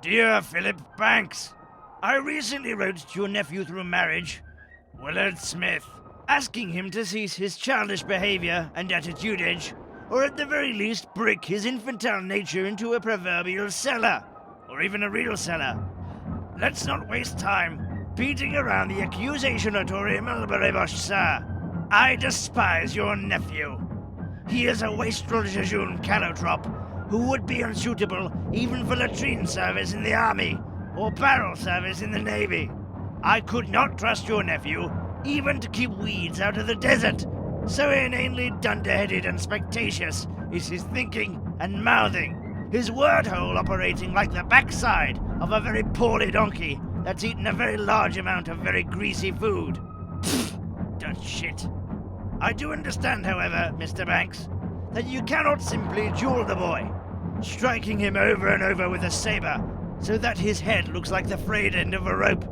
Dear Philip Banks, I recently wrote to your nephew through marriage, Willard Smith, asking him to cease his childish behaviour and attitudage, or at the very least brick his infantile nature into a proverbial cellar, or even a real cellar. Let's not waste time beating around the accusationatory mulberry bush, sir. I despise your nephew. He is a wastrel jejune callowtrop who would be unsuitable even for latrine service in the army or barrel service in the navy. I could not trust your nephew even to keep weeds out of the desert. So inanely dunderheaded and spactatious is his thinking and mouthing, his word hole operating like the backside of a very poorly donkey that's eaten a very large amount of very greasy food. Pfft, Dutch shit. I do understand, however, Mr. Banks, that you cannot simply duel the boy, striking him over and over with a sabre so that his head looks like the frayed end of a rope,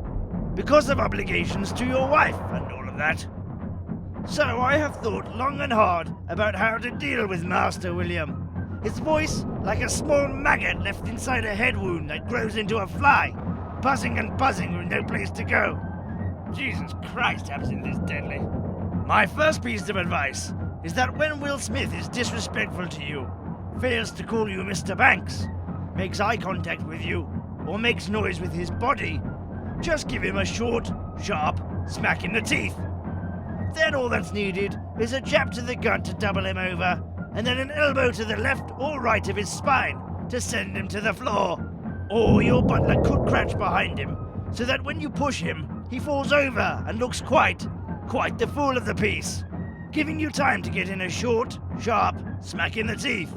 because of obligations to your wife and all of that. So I have thought long and hard about how to deal with Master William. His voice like a small maggot left inside a head wound that grows into a fly, buzzing and buzzing with no place to go. Jesus Christ, absinthe is deadly. My first piece of advice is that when Will Smith is disrespectful to you, fails to call you Mr. Banks, makes eye contact with you, or makes noise with his body, just give him a short, sharp smack in the teeth. Then all that's needed is a jab to the gut to double him over, and then an elbow to the left or right of his spine to send him to the floor. Or your butler could crouch behind him, so that when you push him, he falls over and looks quite the fool of the piece, giving you time to get in a short, sharp smack in the teeth.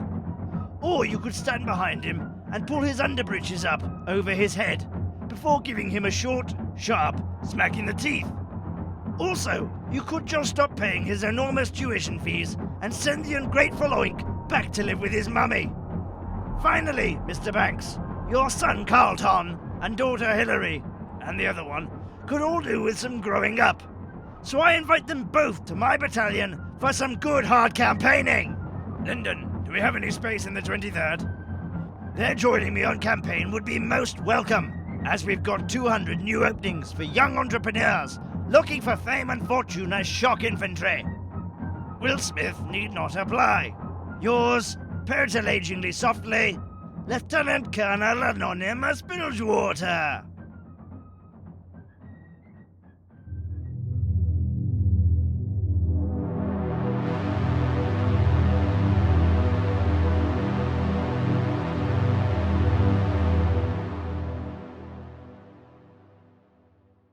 Or you could stand behind him and pull his underbreeches up over his head before giving him a short, sharp smack in the teeth. Also, you could just stop paying his enormous tuition fees and send the ungrateful oink back to live with his mummy. Finally, Mr. Banks, your son Carlton and daughter Hilary, and the other one, could all do with some growing up. So I invite them both to my battalion for some good hard campaigning. Lyndon, do we have any space in the 23rd? Their joining me on campaign would be most welcome, as we've got 200 new openings for young entrepreneurs looking for fame and fortune as shock infantry. Will Smith need not apply. Yours, pertilagingly softly, Lieutenant Colonel Anonymous Bilgewater.